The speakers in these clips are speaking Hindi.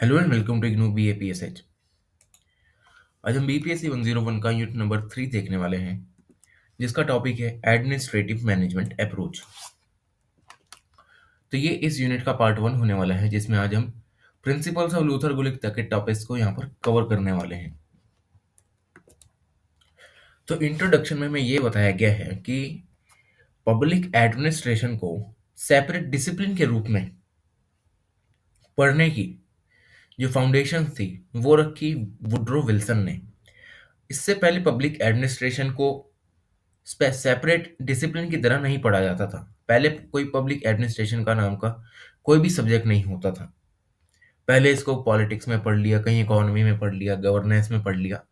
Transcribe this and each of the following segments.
Hello and welcome to IGNOU BAPSH। आज हम BPSC 101 का यूनिट नंबर 3 देखने वाले हैं, जिसका टॉपिक है एडमिनिस्ट्रेटिव मैनेजमेंट अप्रोच। तो ये इस यूनिट का पार्ट 1 होने वाला है, जिसमें आज हम प्रिंसिपल्स ऑफ लूथर गुलिक तक के टॉपिक्स को यहाँ पर कवर करने वाले हैं। तो इंट्रोडक्शन में हमें ये बताया गया है कि पब्लिक एडमिनिस्ट्रेशन को सेपरेट डिसिप्लिन के रूप में पढ़ने की जो फाउंडेशन थी वो रखी वुड्रो विल्सन ने। इससे पहले पब्लिक एडमिनिस्ट्रेशन को सेपरेट डिसिप्लिन की तरह नहीं पढ़ा जाता था। पहले कोई पब्लिक एडमिनिस्ट्रेशन का नाम का कोई भी सब्जेक्ट नहीं होता था। पहले इसको पॉलिटिक्स में पढ़ लिया, कहीं इकोनॉमी में पढ़ लिया, गवर्नेंस में पढ़ लिया,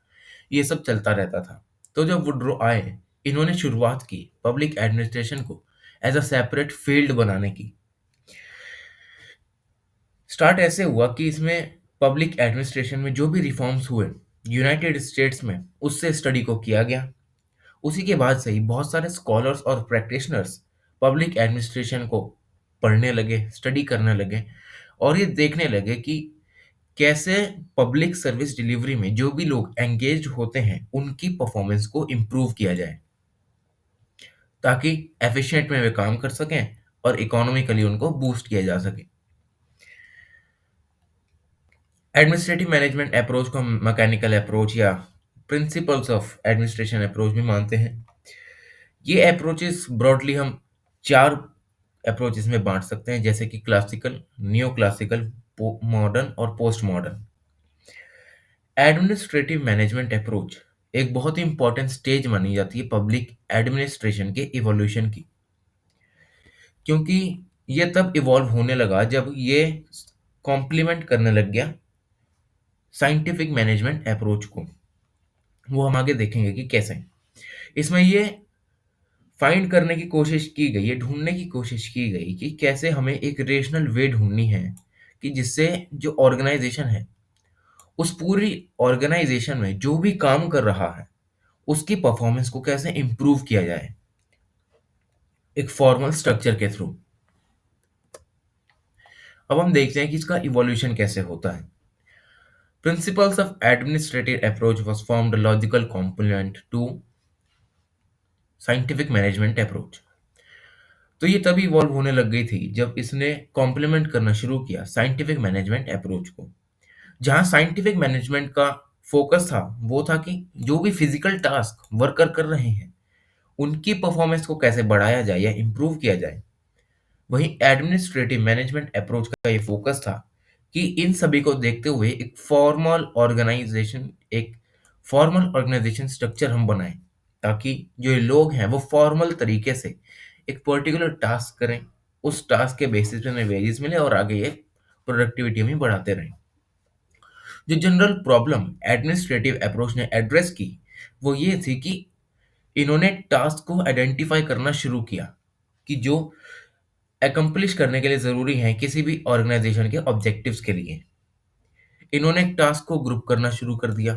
ये सब चलता रहता था। तो जब वुड्रो आए, इन्होंने शुरुआत की पब्लिक एडमिनिस्ट्रेशन को एज अ सेपरेट फील्ड बनाने की। स्टार्ट ऐसे हुआ कि इसमें पब्लिक एडमिनिस्ट्रेशन में जो भी रिफॉर्म्स हुए यूनाइटेड स्टेट्स में, उससे स्टडी को किया गया। उसी के बाद से ही बहुत सारे स्कॉलर्स और प्रैक्टिशनर्स पब्लिक एडमिनिस्ट्रेशन को पढ़ने लगे, स्टडी करने लगे और ये देखने लगे कि कैसे पब्लिक सर्विस डिलीवरी में जो भी लोग एंगेज होते हैं उनकी परफॉर्मेंस को इम्प्रूव किया जाए, ताकि एफिशिएंट में वे काम कर सकें और इकोनॉमिकली उनको बूस्ट किया जा सके। एडमिनिस्ट्रेटिव मैनेजमेंट अप्रोच को हम मैकेनिकल अप्रोच या प्रिंसिपल्स ऑफ एडमिनिस्ट्रेशन अप्रोच भी मानते हैं। ये अप्रोचेस ब्रॉडली हम चार अप्रोचेस में बांट सकते हैं, जैसे कि क्लासिकल, नियो क्लासिकल, मॉडर्न और post modern. Administrative management approach एक बहुत ही इंपॉर्टेंट स्टेज मानी जाती है पब्लिक एडमिनिस्ट्रेशन के इवोल्यूशन की, क्योंकि ये तब इवॉल्व होने लगा जब ये कॉम्प्लीमेंट करने लग गया साइंटिफिक मैनेजमेंट अप्रोच को। वो हम आगे देखेंगे कि कैसे इसमें ये फाइंड करने की कोशिश की गई है, ढूंढने की कोशिश की गई कि कैसे हमें एक रेशनल वे ढूंढनी है कि जिससे जो ऑर्गेनाइजेशन है, उस पूरी ऑर्गेनाइजेशन में जो भी काम कर रहा है उसकी परफॉर्मेंस को कैसे इंप्रूव किया जाए एक फॉर्मल स्ट्रक्चर के थ्रू। अब हम देखते हैं कि इसका इवोल्यूशन कैसे होता है। Principles of administrative approach was formed logical component to scientific management approach. तो ये तभी इवॉल्व होने लग गई थी जब इसने कॉम्प्लीमेंट करना शुरू किया साइंटिफिक मैनेजमेंट अप्रोच को। जहाँ साइंटिफिक मैनेजमेंट का फोकस था वो था कि जो भी फिजिकल टास्क वर्कर कर रहे हैं उनकी परफॉर्मेंस को कैसे बढ़ाया जाए या इम्प्रूव किया जाए। वहीं एडमिनिस्ट्रेटिव मैनेजमेंट अप्रोच का ये फोकस था कि इन सभी को देखते हुए एक फॉर्मल ऑर्गेनाइजेशन स्ट्रक्चर हम बनाएं, ताकि जो ये लोग हैं वो फॉर्मल तरीके से एक पर्टिकुलर टास्क करें, उस टास्क के बेसिस पे उन्हें वेजेस मिले और आगे ये प्रोडक्टिविटी में बढ़ाते रहें। जो जनरल प्रॉब्लम एडमिनिस्ट्रेटिव अप्रोच ने एड्रेस की वो ये थी कि इन्होंने टास्क को आइडेंटिफाई करना शुरू किया कि जो एकम्प्लिश करने के लिए ज़रूरी हैं किसी भी ऑर्गेनाइजेशन के ऑब्जेक्टिव्स के लिए। इन्होंने एक टास्क को ग्रुप करना शुरू कर दिया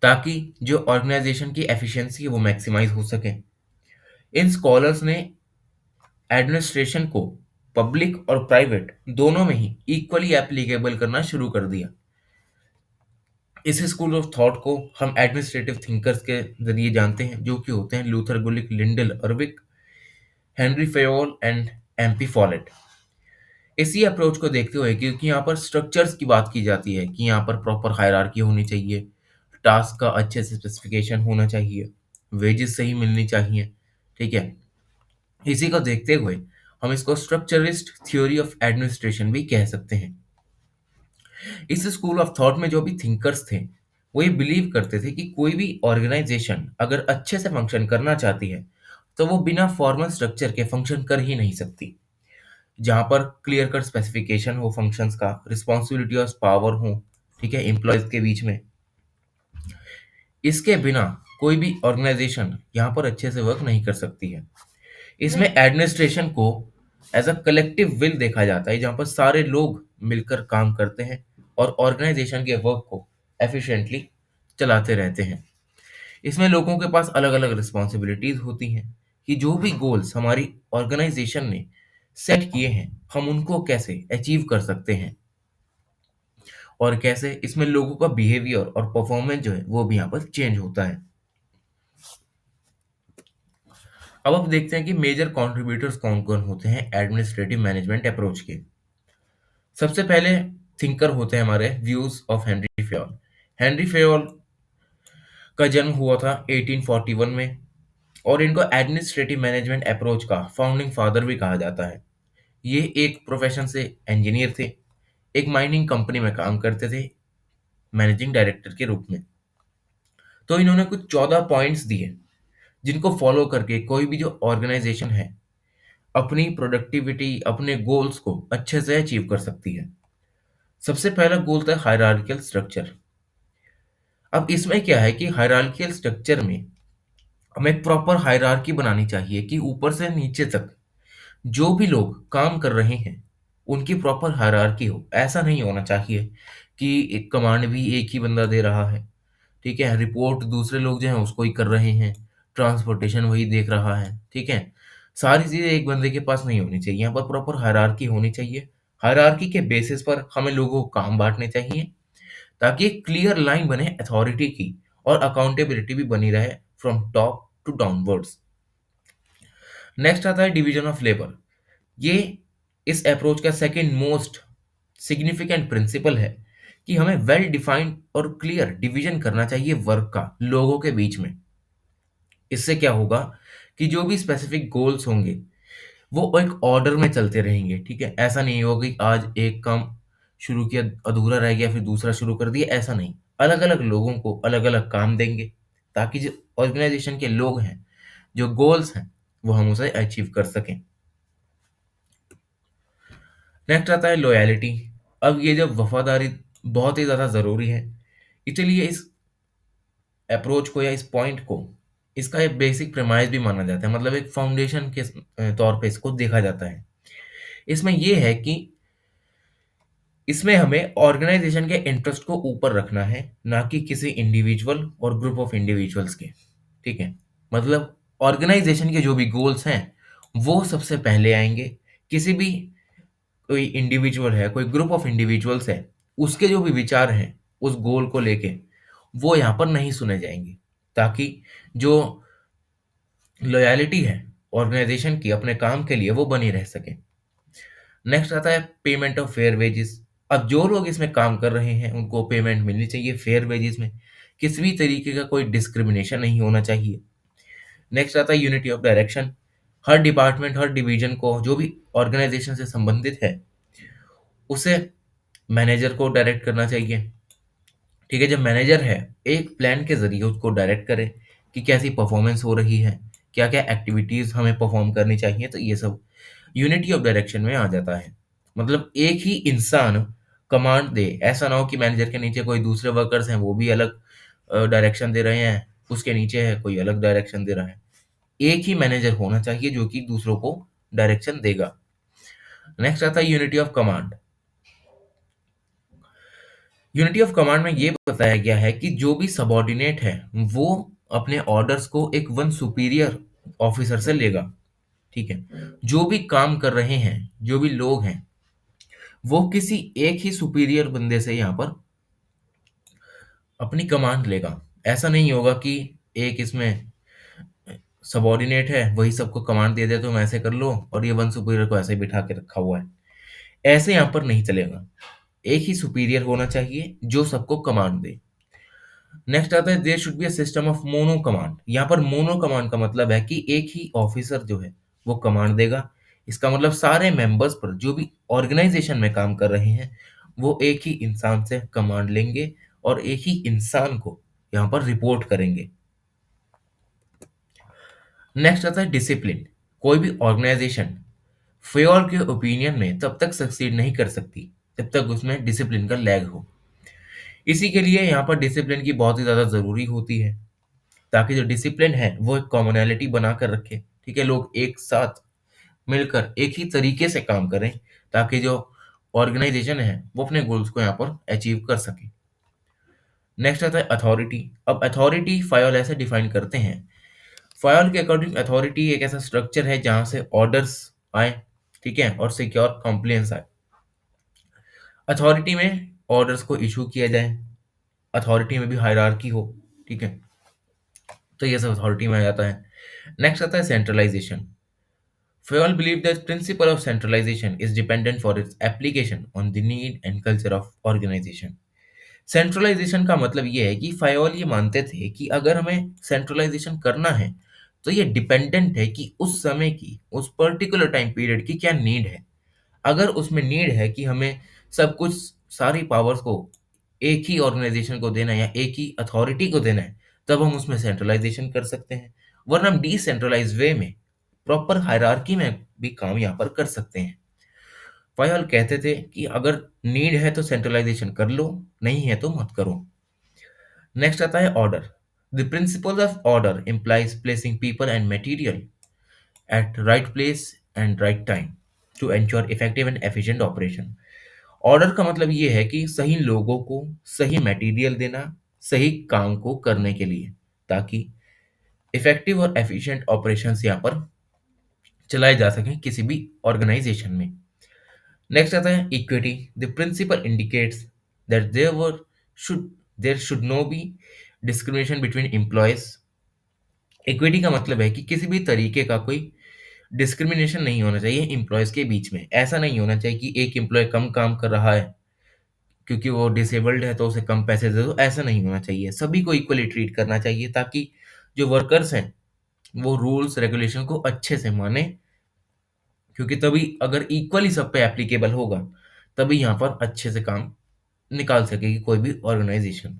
ताकि जो ऑर्गेनाइजेशन की एफिशिएंसी है वो मैक्सिमाइज हो सके। इन स्कॉलर्स ने एडमिनिस्ट्रेशन को पब्लिक और प्राइवेट दोनों में ही इक्वली एप्लीकेबल करना शुरू कर दिया। इस स्कूल ऑफ थॉट को हम एडमिनिस्ट्रेटिव थिंकर्स के जरिए जानते हैं, जो कि होते हैं Luther Gulick, Lyndall Urwick, Henri Fayol and MP Follett. इसी अप्रोच को देखते हुए, क्योंकि यहाँ पर स्ट्रक्चर्स की बात की जाती है कि यहाँ पर प्रॉपर हायरार्की होनी चाहिए, टास्क का अच्छे से स्पेसिफिकेशन होना चाहिए, वेजेस सही मिलनी चाहिए, ठीक है। इसी को देखते हुए हम इसको स्ट्रक्चरिस्ट थ्योरी ऑफ एडमिनिस्ट्रेशन भी कह सकते हैं। इस स्कूल ऑफ थॉट में जो भी थिंकर्स थे वो ये बिलीव करते थे कि कोई भी ऑर्गेनाइजेशन अगर अच्छे से फंक्शन करना चाहती है तो वो बिना फॉर्मल स्ट्रक्चर के फंक्शन कर ही नहीं सकती। जहाँ पर क्लियर कट स्पेसिफिकेशन हो फंक्शंस का, रिस्पॉन्सिबिलिटी और पावर हो, ठीक है, एम्प्लॉयज के बीच में, इसके बिना कोई भी ऑर्गेनाइजेशन यहाँ पर अच्छे से वर्क नहीं कर सकती है। इसमें एडमिनिस्ट्रेशन को एज अ कलेक्टिव विल देखा जाता है, जहाँ पर सारे लोग मिलकर काम करते हैं और ऑर्गेनाइजेशन के वर्क को एफिशिएंटली चलाते रहते हैं। इसमें लोगों के पास अलग अलग रिस्पॉन्सिबिलिटीज होती हैं कि जो भी गोल्स हमारी ऑर्गेनाइजेशन ने सेट किए हैं हम उनको कैसे अचीव कर सकते हैं। और कैसे इसमें लोगों का बिहेवियर और परफॉर्मेंस जो है वो भी यहाँ पर चेंज होता है। अब आप देखते हैं कि मेजर कंट्रीब्यूटर्स कौन कौन होते हैं एडमिनिस्ट्रेटिव मैनेजमेंट अप्रोच के। सबसे पहले थिंकर होते हैं हमारे views of Henry Fayol. Henry Fayol का जन्म हुआ था 1841 में, और इनको एडमिनिस्ट्रेटिव मैनेजमेंट अप्रोच का फाउंडिंग फादर भी कहा जाता है। ये एक प्रोफेशन से इंजीनियर थे, एक माइनिंग कंपनी में काम करते थे मैनेजिंग डायरेक्टर के रूप में। तो इन्होंने कुछ 14 पॉइंट्स दिए जिनको फॉलो करके कोई भी जो ऑर्गेनाइजेशन है अपनी प्रोडक्टिविटी, अपने गोल्स को अच्छे से अचीव कर सकती है। सबसे पहला गोल था हायरार्कियल स्ट्रक्चर। अब इसमें क्या है कि हायरार्कियल स्ट्रक्चर में हमें एक प्रॉपर हायरार्की बनानी चाहिए कि ऊपर से नीचे तक जो भी लोग काम कर रहे हैं उनकी प्रॉपर हायरार्की हो। ऐसा नहीं होना चाहिए कि एक कमांड भी एक ही बंदा दे रहा है, ठीक है, रिपोर्ट दूसरे लोग जो हैं उसको ही कर रहे हैं, ट्रांसपोर्टेशन वही देख रहा है, ठीक है। सारी चीजें एक बंदे के पास नहीं होनी चाहिए, यहाँ पर प्रॉपर हायरार्की होनी चाहिए। हायरार्की के बेसिस पर हमें लोगों को काम बांटने चाहिए ताकि एक क्लियर लाइन बने अथॉरिटी की, और अकाउंटेबिलिटी भी बनी रहे from top to downwards. Next आता है डिवीजन ऑफ लेबर। ये इस अप्रोच का सेकंड मोस्ट सिग्निफिकेंट प्रिंसिपल है कि हमें वेल डिफाइंड और क्लियर डिवीजन करना चाहिए वर्क का लोगों के बीच में। इससे क्या होगा कि जो भी स्पेसिफिक गोल्स होंगे वो एक ऑर्डर में चलते रहेंगे, ठीक है। ऐसा नहीं होगा कि आज एक काम शुरू किया, अधूरा रह गया, फिर दूसरा शुरू कर दिया, ऐसा नहीं। अलग अलग लोगों को अलग अलग काम देंगे ताकि जो ऑर्गेनाइजेशन के लोग हैं, जो गोल्स हैं, वो हम उसे अचीव कर सकें। नेक्स्ट आता है लॉयलिटी। अब ये जब वफादारी बहुत ही ज़्यादा ज़रूरी है, इसलिए इस अप्रोच को या इस पॉइंट को, इसका एक बेसिक प्रेमाइज भी माना जाता है, मतलब एक फाउंडेशन के तौर पे इसको देखा जाता है। इसमें यह है कि इसमें हमें ऑर्गेनाइजेशन के इंटरेस्ट को ऊपर रखना है, ना कि किसी इंडिविजुअल और ग्रुप ऑफ इंडिविजुअल्स के, ठीक है। मतलब ऑर्गेनाइजेशन के जो भी गोल्स हैं वो सबसे पहले आएंगे। किसी भी कोई इंडिविजुअल है, कोई ग्रुप ऑफ इंडिविजुअल्स है, उसके जो भी विचार हैं उस गोल को लेके वो यहाँ पर नहीं सुने जाएंगे, ताकि जो लॉयलिटी है ऑर्गेनाइजेशन की अपने काम के लिए वो बनी रह सके। नेक्स्ट आता है पेमेंट ऑफ फेयर वेजेस। अब जो लोग इसमें काम कर रहे हैं उनको पेमेंट मिलनी चाहिए फेयर वेजेस में, किसी भी तरीके का कोई डिस्क्रिमिनेशन नहीं होना चाहिए। नेक्स्ट आता है unity of direction. Her department, her division को जो भी ऑर्गेनाइजेशन से संबंधित है उसे मैनेजर को डायरेक्ट करना चाहिए, ठीक है। जब मैनेजर है एक प्लान के जरिए उसको डायरेक्ट करे कि कैसी परफॉर्मेंस हो रही है, क्या क्या एक्टिविटीज हमें परफॉर्म करनी चाहिए, तो ये सब यूनिटी ऑफ डायरेक्शन में आ जाता है। मतलब एक ही इंसान कमांड दे, ऐसा ना हो कि मैनेजर के नीचे कोई दूसरे वर्कर्स हैं वो भी अलग डायरेक्शन दे रहे हैं, उसके नीचे है कोई अलग डायरेक्शन दे रहा है। एक ही मैनेजर होना चाहिए जो कि दूसरों को डायरेक्शन देगा। नेक्स्ट आता है unity of command. Unity of command में ये बताया गया है कि जो भी सबॉर्डिनेट है वो अपने ऑर्डर्स को एक वन सुपीरियर ऑफिसर से लेगा, ठीक है। जो भी काम कर रहे हैं, जो भी लोग हैं, वो किसी एक ही सुपीरियर बंदे से यहाँ पर अपनी कमांड लेगा। ऐसा नहीं होगा कि एक इसमें सबॉर्डिनेट है वही सबको कमांड दे दे तुम ऐसे कर लो, और ये वन सुपीरियर को ऐसे ही बिठा के रखा हुआ है। ऐसे यहाँ पर नहीं चलेगा। एक ही सुपीरियर होना चाहिए जो सबको कमांड दे। नेक्स्ट आता है there should be a system of mono command. यहाँ पर मोनो कमांड का मतलब है कि एक ही ऑफिसर जो है वो कमांड देगा। इसका मतलब सारे मेंबर्स पर जो भी ऑर्गेनाइजेशन में काम कर रहे हैं वो एक ही इंसान से कमांड लेंगे और एक ही इंसान को यहाँ पर रिपोर्ट करेंगे। नेक्स्ट आता है डिसिप्लिन। कोई भी ऑर्गेनाइजेशन फेयर के ओपिनियन में तब तक सक्सीड नहीं कर सकती जब तक उसमें डिसिप्लिन का लैग हो। इसी के लिए यहाँ पर डिसिप्लिन की बहुत ही ज़्यादा ज़रूरी होती है, ताकि जो डिसिप्लिन है वो एक कॉमनैलिटी बनाकर रखे, ठीक है। लोग एक साथ मिलकर एक ही तरीके से काम करें ताकि जो ऑर्गेनाइजेशन है वो अपने गोल्स को यहाँ पर अचीव कर सके। नेक्स्ट आता है अथॉरिटी। अब अथॉरिटी फायोल ऐसे डिफाइन करते हैं। फायोल के अकॉर्डिंग अथॉरिटी एक ऐसा स्ट्रक्चर है जहाँ से ऑर्डर्स आए, ठीक है, और सिक्योर कॉम्प्लियंस आए। अथॉरिटी में ऑर्डर्स को इशू किया जाए, अथॉरिटी में भी हायरार्की हो, ठीक है, तो ये सब अथॉरिटी में आ जाता है। नेक्स्ट आता है centralisation. Fayol believed that principle of centralization is dependent for its application on the need and culture of organization. Centralisation का मतलब ये है कि फायोल ये मानते थे कि अगर हमें सेंट्रलाइजेशन करना है तो ये डिपेंडेंट है कि उस समय की, उस पर्टिकुलर टाइम पीरियड की क्या नीड है। अगर उसमें नीड है कि हमें सब कुछ, सारी पावर्स को एक ही ऑर्गेनाइजेशन को देना है या एक ही अथॉरिटी को देना है, तब हम उसमें सेंट्रलाइजेशन कर सकते हैं। वरना हम डिसेंट्रलाइज वे में प्रॉपर हायरार्की में भी काम यहाँ पर कर सकते हैं। फायोल कहते थे कि अगर नीड है तो सेंट्रलाइजेशन कर लो, नहीं है तो मत करो। नेक्स्ट आता है order. The principle of order implies placing people and material at right place and right time to ensure effective and efficient operation. Order का मतलब ये है कि सही लोगों को सही मटेरियल देना, सही काम को करने के लिए, ताकि इफेक्टिव और एफिशिएंट ऑपरेशंस यहाँ पर चलाए जा सकें किसी भी ऑर्गेनाइजेशन में। नेक्स्ट आता है equity. The principle indicates that should there should no be discrimination between employees. Equity का मतलब है कि किसी भी तरीके का कोई डिस्क्रिमिनेशन नहीं होना चाहिए एम्प्लॉयज के बीच में। ऐसा नहीं होना चाहिए कि एक एम्प्लॉय कम काम कर रहा है क्योंकि वो डिसेबल्ड है तो उसे कम पैसे दे दो, ऐसा नहीं होना चाहिए। सभी को इक्वली ट्रीट करना चाहिए ताकि जो वर्कर्स हैं वो रूल्स रेगुलेशन को अच्छे से माने, क्योंकि तभी अगर इक्वली सब पे एप्लीकेबल होगा तभी यहाँ पर अच्छे से काम निकाल सकेगी कोई भी ऑर्गेनाइजेशन।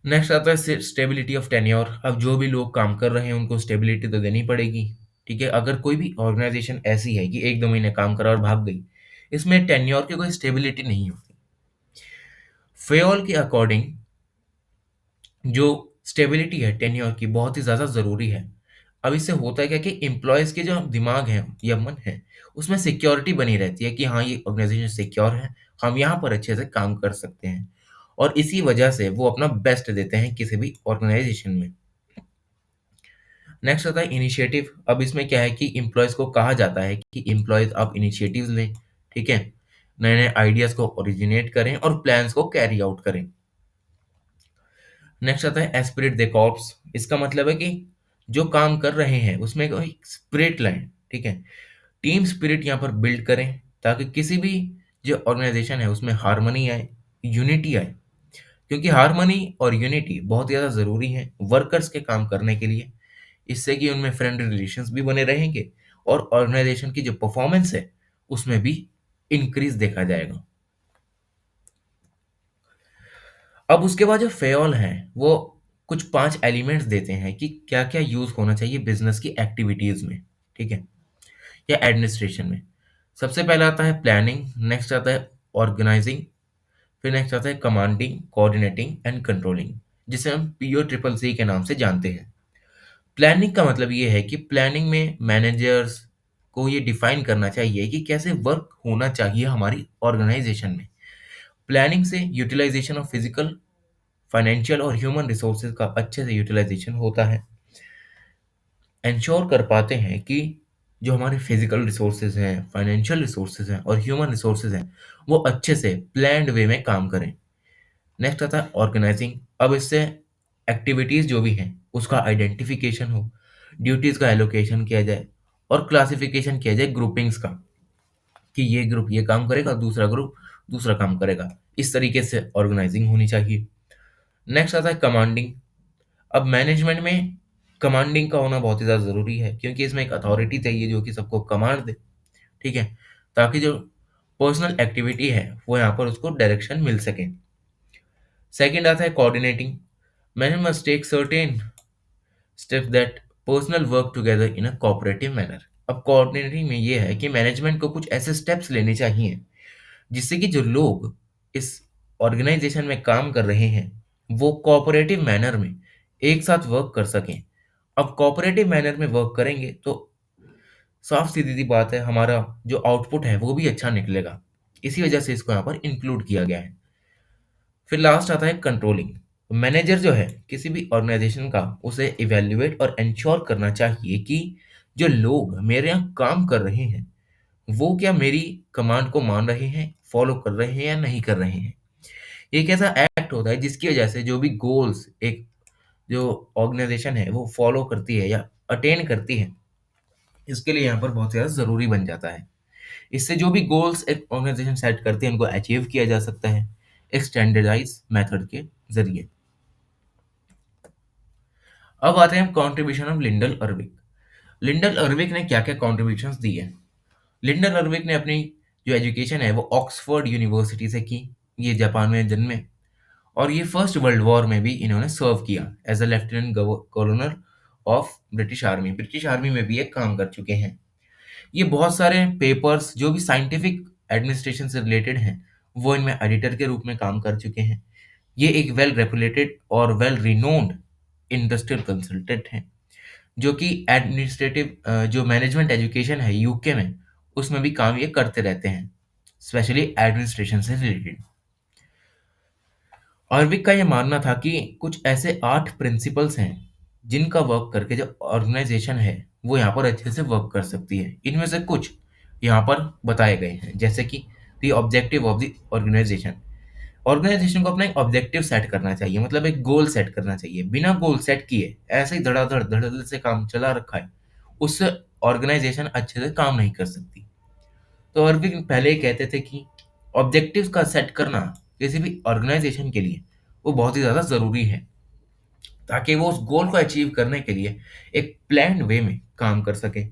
नेक्स्ट आता है स्टेबिलिटी ऑफ टेन्योर। अब जो भी लोग काम कर रहे हैं उनको स्टेबिलिटी तो देनी पड़ेगी, ठीक है। अगर कोई भी ऑर्गेनाइजेशन ऐसी है कि एक दो महीने काम करा और भाग गई, इसमें टेन्योर की कोई स्टेबिलिटी नहीं होती। फेयोल के अकॉर्डिंग जो स्टेबिलिटी है टेन्योर की बहुत ही ज़्यादा ज़रूरी है। अब इससे होता है क्या कि एम्प्लॉयज़ के जो दिमाग है या मन है उसमें सिक्योरिटी बनी रहती है कि हाँ, ये ऑर्गेनाइजेशन सिक्योर है, हम यहाँ पर अच्छे से काम कर सकते हैं, और इसी वजह से वो अपना बेस्ट देते हैं किसी भी ऑर्गेनाइजेशन में। नेक्स्ट आता है इनिशिएटिव। अब इसमें क्या है कि एम्प्लॉयज़ को कहा जाता है कि एम्प्लॉयज़ आप इनिशिएटिव्स लें, ठीक है, नए नए आइडियाज़ को ओरिजिनेट करें और प्लान्स को कैरी आउट करें। नेक्स्ट आता है एस्पिरिट द कॉर्प्स। इसका मतलब है कि जो काम कर रहे हैं उसमें कोई स्पिरिट लाएं, ठीक है, टीम स्पिरिट यहाँ पर बिल्ड करें ताकि किसी भी जो ऑर्गेनाइजेशन है उसमें हार्मनी आए, यूनिटी आए, क्योंकि हार्मनी और यूनिटी बहुत ज़्यादा ज़रूरी है वर्कर्स के काम करने के लिए। इससे कि उनमें फ्रेंडली रिलेशंस भी बने रहेंगे और ऑर्गेनाइजेशन की जो परफॉर्मेंस है उसमें भी इंक्रीज देखा जाएगा। अब उसके बाद जो फेयोल है वो कुछ 5 एलिमेंट्स देते हैं कि क्या-क्या यूज़ होना चाहिए बिज़नेस की एक्टिविटीज़ में, ठीक है? या एडमिनिस्ट्रेशन में। सबसे पहला आता है प्लानिंग, नेक्स्ट आता है ऑर्गेनाइजिंग, फिर नेक्स्ट आता है कमांडिंग, कोऑर्डिनेटिंग एंड कंट्रोलिंग, जिसे हम पीओ ट्रिपल सी के नाम से जानते हैं। प्लानिंग का मतलब ये है कि प्लानिंग में मैनेजर्स को ये डिफाइन करना चाहिए कि कैसे वर्क होना चाहिए हमारी ऑर्गेनाइजेशन में। प्लानिंग से यूटिलाइजेशन ऑफ फिजिकल, फाइनेंशियल और ह्यूमन रिसोर्सेज का अच्छे से यूटिलाइजेशन होता है। इंश्योर कर पाते हैं कि जो हमारे फिजिकल रिसोर्सेज हैं, फाइनेंशियल रिसोर्सेज हैं और ह्यूमन रिसोर्सेज हैं वो अच्छे से प्लान्ड वे में काम करें। नेक्स्ट आता है ऑर्गेनाइजिंग। अब इससे एक्टिविटीज़ जो भी हैं उसका आइडेंटिफिकेशन हो, ड्यूटीज़ का एलोकेशन किया जाए और क्लासिफिकेशन किया जाए ग्रुपिंग्स का, कि ये ग्रुप ये काम करेगा, दूसरा ग्रुप दूसरा काम करेगा। इस तरीके से ऑर्गेनाइजिंग होनी चाहिए। नेक्स्ट आता है कमांडिंग। अब मैनेजमेंट में कमांडिंग का होना बहुत ही ज़्यादा ज़रूरी है क्योंकि इसमें एक अथॉरिटी चाहिए जो कि सबको कमांड दे, ठीक है, ताकि जो पर्सनल एक्टिविटी है वो यहाँ पर उसको डायरेक्शन मिल सके। सेकंड आता है coordinating. Management must take certain steps that personal work together in a cooperative manner. अब कोऑर्डिनेटिंग में ये है कि मैनेजमेंट को कुछ ऐसे स्टेप्स लेने चाहिए जिससे कि जो लोग इस ऑर्गेनाइजेशन में काम कर रहे हैं वो कोऑपरेटिव मैनर में एक साथ वर्क कर सकें। अब कोऑपरेटिव मैनर में वर्क करेंगे तो साफ सीधी सी बात है हमारा जो आउटपुट है वो भी अच्छा निकलेगा। इसी वजह से इसको यहाँ पर इंक्लूड किया गया है। फिर लास्ट आता है कंट्रोलिंग। मैनेजर जो है किसी भी ऑर्गेनाइजेशन का उसे इवेल्युएट और इंश्योर करना चाहिए कि जो लोग मेरे यहाँ काम कर रहे हैं वो क्या मेरी कमांड को मान रहे हैं, फॉलो कर रहे हैं या नहीं कर रहे हैं। ये एक ऐसा एक्ट होता है जिसकी वजह से जो भी गोल्स एक जो ऑर्गेनाइजेशन है वो फॉलो करती है या अटेन करती है, इसके लिए यहाँ पर बहुत ज़्यादा ज़रूरी बन जाता है। इससे जो भी गोल्स एक ऑर्गेनाइजेशन सेट करती है उनको अचीव किया जा सकता है एक स्टैंडर्डाइज मेथड के जरिए। अब आते हैं कॉन्ट्रीब्यूशन ऑफ लिंडल अर्विक। लिंडल अर्विक ने क्या क्या कॉन्ट्रीब्यूशंस दी है। लिंडल अर्विक ने अपनी जो एजुकेशन है वो ऑक्सफोर्ड यूनिवर्सिटी से की। ये जापान में जन्मे और ये फर्स्ट वर्ल्ड वॉर में भी इन्होंने सर्व किया as a lieutenant governor of British army. British army में भी ये काम कर चुके हैं। ये बहुत सारे पेपर्स जो भी साइंटिफिक एडमिनिस्ट्रेशन से रिलेटेड हैं वो इनमें एडिटर के रूप में काम कर चुके हैं। ये एक वेल रेपुलेटेड और वेल रिनोन्ड इंडस्ट्रियल कंसल्टेंट हैं जो कि एडमिनिस्ट्रेटिव जो मैनेजमेंट एजुकेशन है यूके में उसमें भी काम ये करते रहते हैं, स्पेशली एडमिनिस्ट्रेशन से रिलेटेड। ऑर्विक का ये मानना था कि कुछ ऐसे 8 प्रिंसिपल्स हैं जिनका वर्क करके जो ऑर्गेनाइजेशन है वो यहाँ पर अच्छे से वर्क कर सकती है। इनमें से कुछ यहाँ पर बताए गए हैं, जैसे कि the objective of the organisation. Organisation को अपना एक ऑब्जेक्टिव सेट करना चाहिए, मतलब एक गोल सेट करना चाहिए। बिना गोल सेट किए ऐसे ही धड़ाधड़ धड़ल्ले से काम चला रखा है, उससे ऑर्गेनाइजेशन अच्छे से काम नहीं कर सकती। तो अरविंद पहले ही कहते थे कि ऑब्जेक्टिव्स का सेट करना किसी भी ऑर्गेनाइजेशन के लिए वो बहुत ही ज़्यादा ज़रूरी है, ताकि वो उस गोल को अचीव करने के लिए एक प्लान्ड वे में काम कर सके।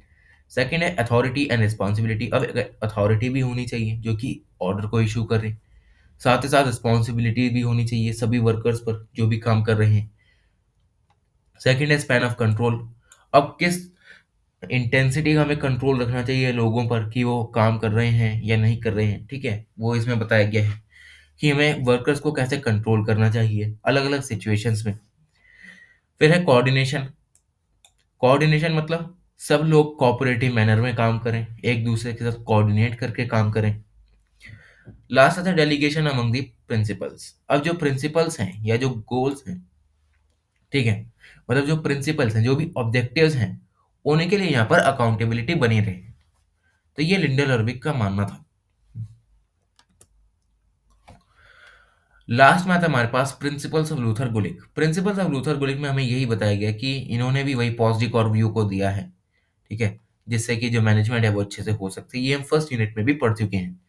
सेकंड है अथॉरिटी एंड रिस्पॉन्सिबिलिटी। अब अथॉरिटी भी होनी चाहिए जो कि ऑर्डर को इशू करे, साथ ही साथ रिस्पॉन्सिबिलिटी भी होनी चाहिए सभी वर्कर्स पर जो भी काम कर रहे हैं। सेकंड है स्पैन ऑफ कंट्रोल। अब किस इंटेंसिटी का हमें कंट्रोल रखना चाहिए लोगों पर कि वो काम कर रहे हैं या नहीं कर रहे हैं, ठीक है, वो इसमें बताया गया है कि हमें वर्कर्स को कैसे कंट्रोल करना चाहिए अलग अलग सिचुएशंस में। फिर है कोऑर्डिनेशन। कोऑर्डिनेशन मतलब सब लोग कोऑपरेटिव मैनर में काम करें, एक दूसरे के साथ कोऑर्डिनेट करके काम करें। लास्ट आता है डेलीगेशन अमंग दी प्रिंसिपल्स। अब जो प्रिंसिपल्स हैं या जो गोल्स हैं, ठीक है, मतलब जो प्रिंसिपल्स हैं जो भी ऑब्जेक्टिव्स हैं उन्हीं के लिए यहाँ पर अकाउंटेबिलिटी बनी रहे। तो ये लिंडल अर्विक का मानना था। लास्ट में आता है हमारे पास principles of Luther Gulick. Principles of Luther Gulick में हमें यही बताया गया कि इन्होंने भी वही पॉजिटिव और व्यू को दिया है, ठीक है, जिससे कि जो मैनेजमेंट है वो अच्छे से हो सकती है। ये हम फर्स्ट यूनिट में भी पढ़ चुके हैं,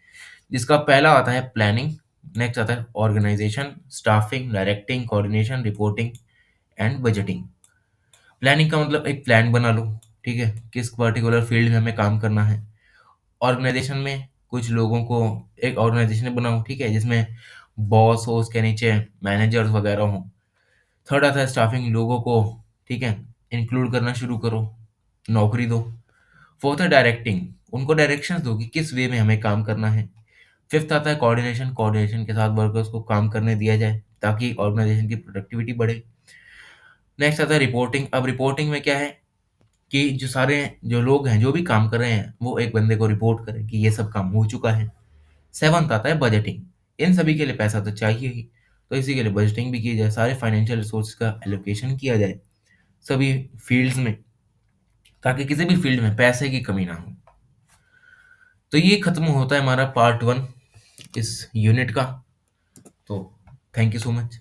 जिसका पहला आता है प्लानिंग, नेक्स्ट आता है organisation, staffing, directing, coordination, reporting and budgeting. Planning का मतलब एक प्लान बना लो, ठीक है, किस पर्टिकुलर फील्ड में हमें काम करना है। ऑर्गेनाइजेशन में कुछ लोगों को एक ऑर्गेनाइजेशन बनाओ, ठीक है, जिसमें बॉस हो, उसके नीचे मैनेजर्स वगैरह हो। थर्ड आता है स्टाफिंग, लोगों को, ठीक है, इंक्लूड करना शुरू करो, नौकरी दो। फोर्थ है डायरेक्टिंग, उनको डायरेक्शंस दो कि किस वे में हमें काम करना है। फिफ्थ आता है कोऑर्डिनेशन, कोऑर्डिनेशन के साथ वर्कर्स को काम करने दिया जाए ताकि ऑर्गेनाइजेशन की प्रोडक्टिविटी बढ़े। नेक्स्ट आता है रिपोर्टिंग। अब रिपोर्टिंग में क्या है कि जो सारे जो लोग हैं जो भी काम कर रहे हैं वो एक बंदे को रिपोर्ट करें कि ये सब काम हो चुका है। सेवंथ आता है बजटिंग। इन सभी के लिए पैसा तो चाहिए ही, तो इसी के लिए बजटिंग भी की जाए, सारे फाइनेंशियल रिसोर्स का एलोकेशन किया जाए सभी फील्ड्स में, ताकि किसी भी फील्ड में पैसे की कमी ना हो। तो ये खत्म होता है हमारा पार्ट 1 इस यूनिट का। तो थैंक यू सो मच।